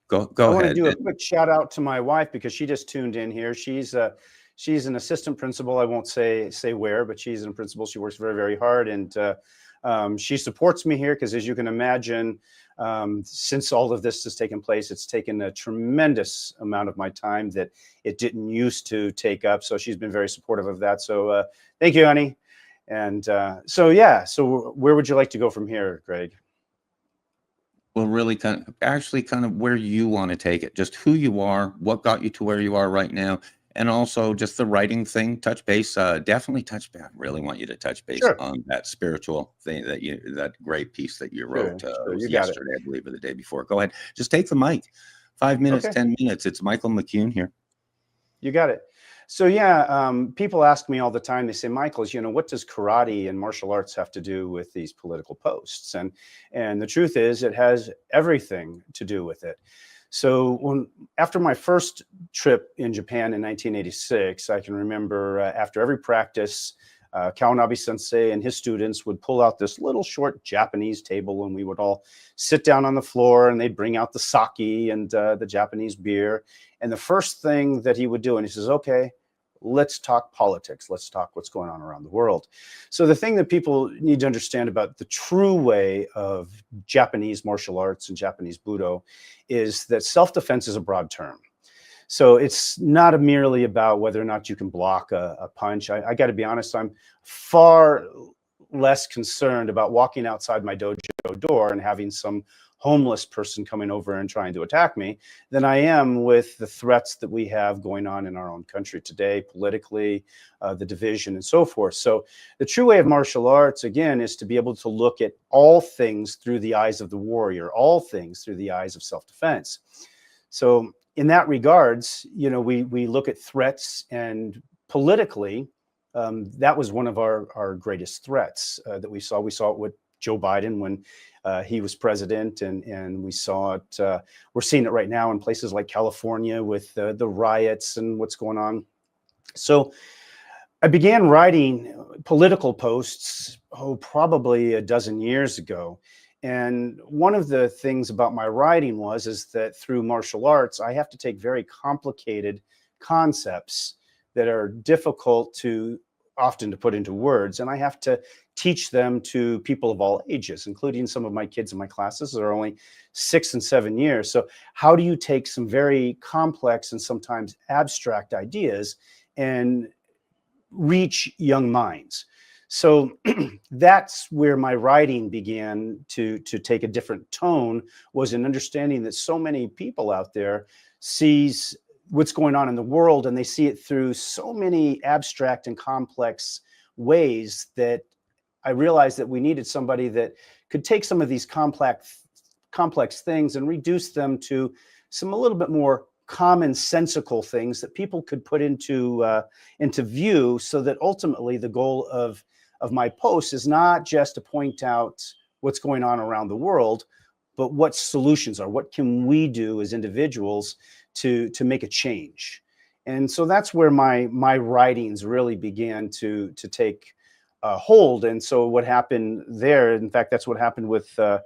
Go I want to ahead. do a quick shout out to my wife because she just tuned in here. She's an assistant principal. I won't say where, but she's a principal. She works very, very hard, and she supports me here because, as you can imagine, since all of this has taken place, it's taken a tremendous amount of my time that it didn't used to take up. So she's been very supportive of that. So thank you, honey. And so where would you like to go from here, Greg? Well, really kind of where you want to take it, just who you are, what got you to where you are right now, and also just the writing thing, touch base, definitely touch base. I really want you to touch base Sure. on that spiritual thing that great piece that you wrote. Sure, It you was got it. yesterday, I believe, or the day before. Go ahead. Just take the mic. 5 minutes, Okay. 10 minutes. It's Michael Mccune here. You got it. So people ask me all the time. They say, Michael, what does karate and martial arts have to do with these political posts? And the truth is, it has everything to do with it. So after my first trip in Japan in 1986, I can remember after every practice, Kawanabe Sensei and his students would pull out this little short Japanese table, and we would all sit down on the floor, and they'd bring out the sake and the Japanese beer. And the first thing that he would do, and he says, okay, let's talk politics. Let's talk what's going on around the world. So the thing that people need to understand about the true way of Japanese martial arts and Japanese Budo is that self-defense is a broad term. So it's not merely about whether or not you can block a punch. I got to be honest, I'm far less concerned about walking outside my dojo door and having some homeless person coming over and trying to attack me than I am with the threats that we have going on in our own country today, politically, the division and so forth. So the true way of martial arts, again, is to be able to look at all things through the eyes of the warrior, all things through the eyes of self-defense. So in that regards, we look at threats, and politically, that was one of our greatest threats that we saw. We saw it with Joe Biden when he was president, and we saw it. We're seeing it right now in places like California with the riots and what's going on. So I began writing political posts, probably a dozen years ago. And one of the things about my writing is that through martial arts, I have to take very complicated concepts that are difficult often to put into words, and I have to teach them to people of all ages, including some of my kids in my classes that are only 6 and 7 years. So how do you take some very complex and sometimes abstract ideas and reach young minds? So that's where my writing began to take a different tone, was in understanding that so many people out there sees what's going on in the world, and they see it through so many abstract and complex ways that I realized that we needed somebody that could take some of these complex things and reduce them to some a little bit more commonsensical things that people could put into view, so that ultimately the goal of my post is not just to point out what's going on around the world, but what solutions are, what can we do as individuals to make a change. And so that's where my writings really began to take hold. And so what happened there, in fact, that's what happened with the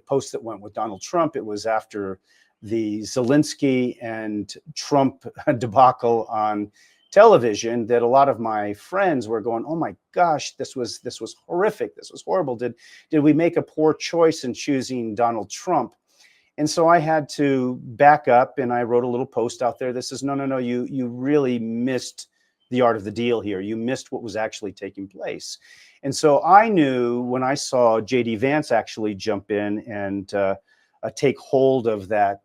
post that went with Donald Trump. It was after the Zelensky and Trump debacle on television that a lot of my friends were going, oh my gosh, this was horrific. This was horrible. Did we make a poor choice in choosing Donald Trump? And so I had to back up, and I wrote a little post out there that says, no, you really missed the art of the deal here. You missed what was actually taking place. And so I knew when I saw J.D. Vance actually jump in and take hold of that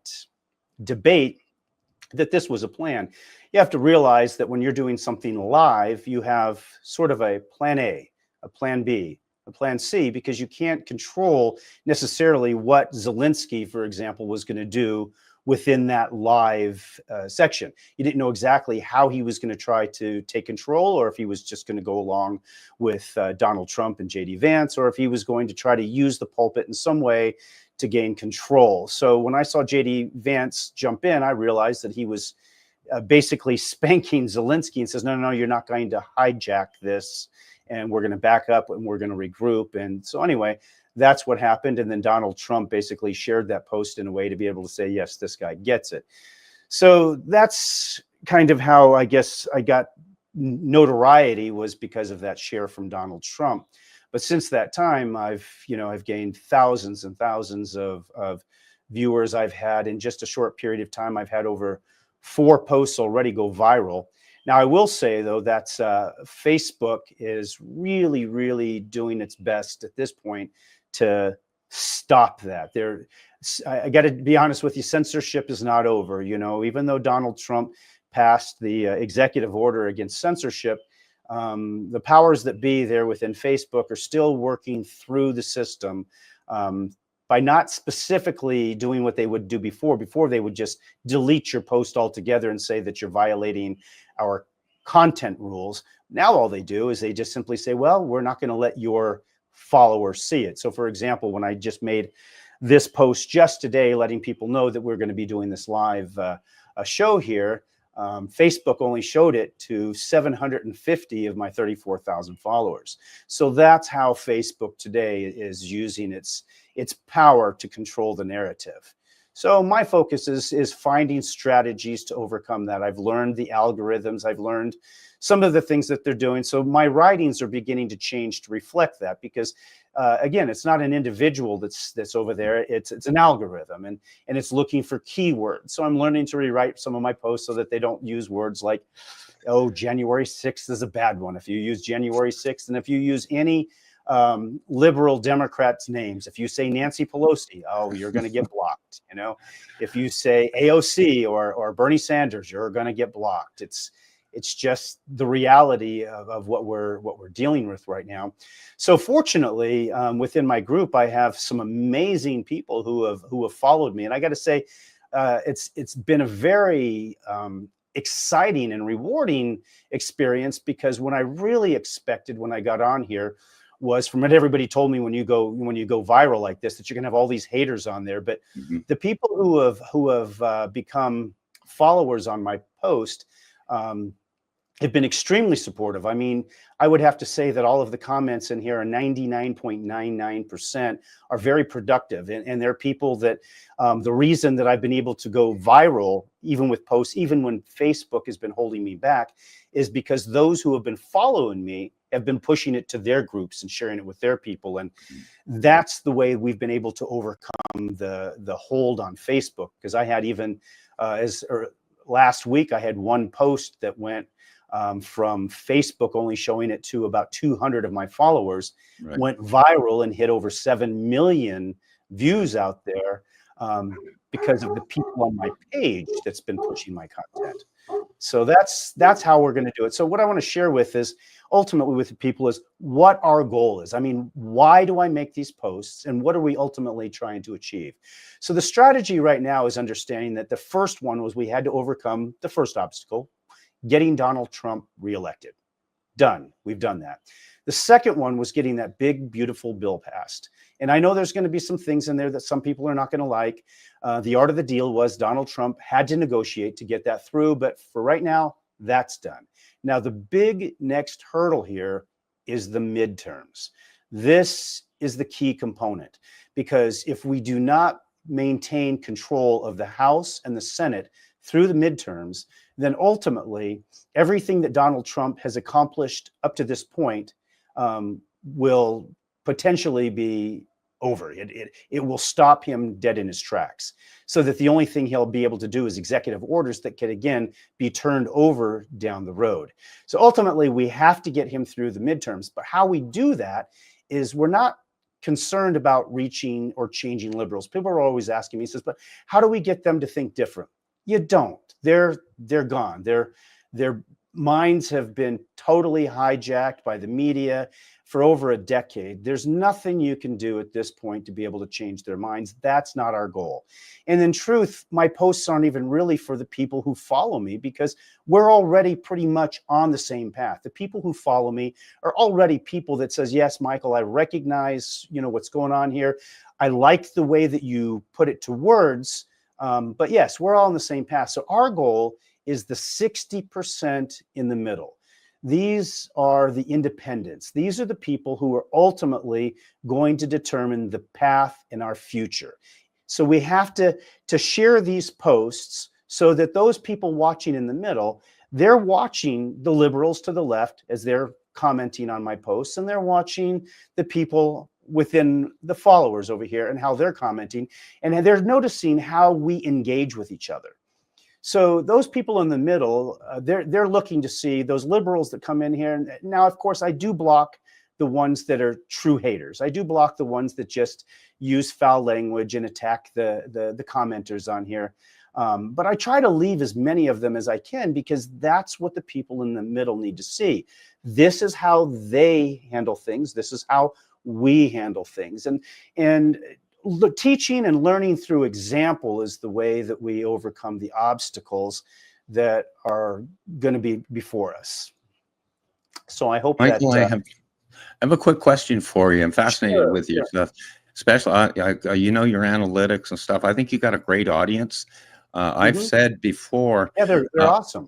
debate, that this was a plan. You have to realize that when you're doing something live, you have sort of a plan A, a plan B, a plan C, because you can't control necessarily what Zelensky, for example, was going to do within that live section. You didn't know exactly how he was going to try to take control, or if he was just going to go along with Donald Trump and J.D. Vance, or if he was going to try to use the pulpit in some way to gain control. So when I saw J.D. Vance jump in, I realized that he was basically spanking Zelensky and says, no, you're not going to hijack this, and we're going to back up and we're going to regroup. And so anyway, that's what happened. And then Donald Trump basically shared that post in a way to be able to say, yes, this guy gets it. So that's kind of how I guess I got notoriety, was because of that share from Donald Trump. But since that time, I've gained thousands and thousands of viewers. I've had, in just a short period of time, I've had over 4 posts already go viral. Now, I will say, though, that Facebook is really, really doing its best at this point to stop that. I got to be honest with you, censorship is not over. Even though Donald Trump passed the executive order against censorship, the powers that be there within Facebook are still working through the system by not specifically doing what they would do before. Before, they would just delete your post altogether and say that you're violating our content rules. Now all they do is they just simply say, well, we're not going to let your followers see it. So, for example, when I just made this post just today letting people know that we're going to be doing this live a show here, Facebook only showed it to 750 of my 34,000 followers. So that's how Facebook today is using its power to control the narrative. So my focus is finding strategies to overcome that. I've learned the algorithms. I've learned some of the things that they're doing. So my writings are beginning to change to reflect that, because again, it's not an individual that's over there. It's an algorithm, and it's looking for keywords. So I'm learning to rewrite some of my posts so that they don't use words like, oh, January 6th is a bad one. If you use January 6th, and if you use any liberal Democrats' names, if you say Nancy Pelosi, oh, you're going to get blocked. If you say AOC or Bernie Sanders, you're going to get blocked. It's just the reality of what we're dealing with right now. So fortunately, within my group, I have some amazing people who have followed me, and I got to say, it's been a very exciting and rewarding experience, because when I really expected when I got on here was, from what everybody told me, when you go viral like this, that you're gonna have all these haters on there. But the people who have become followers on my post have been extremely supportive. I mean, I would have to say that all of the comments in here are 99.99% are very productive. And they're people that the reason that I've been able to go viral, even with posts, even when Facebook has been holding me back, is because those who have been following me have been pushing it to their groups and sharing it with their people. And that's the way we've been able to overcome the hold on Facebook. Because I had even, last week, I had one post that went from Facebook only showing it to about 200 of my followers, went viral and hit over 7 million views out there because of the people on my page that's been pushing my content. So that's how we're going to do it. So what I want to share ultimately with people is what our goal is. I mean, why do I make these posts, and what are we ultimately trying to achieve? So the strategy right now is understanding that the first one was we had to overcome the first obstacle, getting Donald Trump reelected. Done. We've done that. The second one was getting that big, beautiful bill passed. And I know there's going to be some things in there that some people are not going to like. The art of the deal was Donald Trump had to negotiate to get that through. But for right now, that's done. Now, the big next hurdle here is the midterms. This is the key component, because if we do not maintain control of the House and the Senate through the midterms, then ultimately everything that Donald Trump has accomplished up to this point will potentially be over. It will stop him dead in his tracks, so that the only thing he'll be able to do is executive orders that can again be turned over down the road. So ultimately we have to get him through the midterms. But how we do that is, we're not concerned about reaching or changing liberals. People are always asking me, but how do we get them to think different? You don't. They're gone. Their minds have been totally hijacked by the media for over a decade. There's nothing you can do at this point to be able to change their minds. That's not our goal. And in truth, my posts aren't even really for the people who follow me, because we're already pretty much on the same path. The people who follow me are already people that says, yes, Michael, I recognize, what's going on here. I like the way that you put it to words. But yes, we're all on the same path. So our goal is the 60% in the middle. These are the independents. These are the people who are ultimately going to determine the path in our future. So we have to share these posts so that those people watching in the middle, they're watching the liberals to the left as they're commenting on my posts, and they're watching the people within the followers over here and how they're commenting, and they're noticing how we engage with each other. So those people in the middle, they're looking to see those liberals that come in here. And now, of course, I do block the ones that are true haters. I do block the ones that just use foul language and attack the commenters on here. But I try to leave as many of them as I can, because that's what the people in the middle need to see. This is how they handle things. This is how we handle things. And teaching and learning through example is the way that we overcome the obstacles that are going to be before us. So I hope Michael, that I have a quick question for you. I'm fascinated with your stuff, especially you know, your analytics and stuff. I think you got a great audience. I've said before, yeah, they're awesome.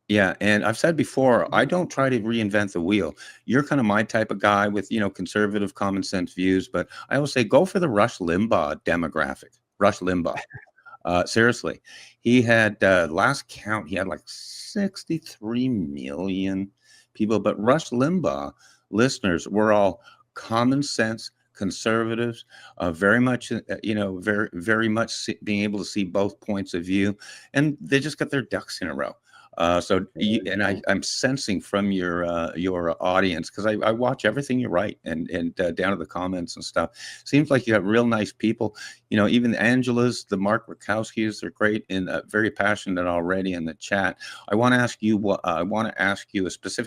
Yeah, and I've said before, I don't try to reinvent the wheel. You're kind of my type of guy with, you know, conservative common sense views, but I always say go for the Rush Limbaugh demographic. Rush Limbaugh. Seriously. He had last count, he had like 63 million people, but Rush Limbaugh listeners were all common sense conservatives, very much, you know, very much being able to see both points of view, and they just got their ducks in a row. I'm sensing from your audience, because I watch everything you write, and down to the comments and stuff. Seems like you got real nice people. You know, even Angela's, the Mark Rakowski's, they're great and very passionate already in the chat. I want to ask you a specific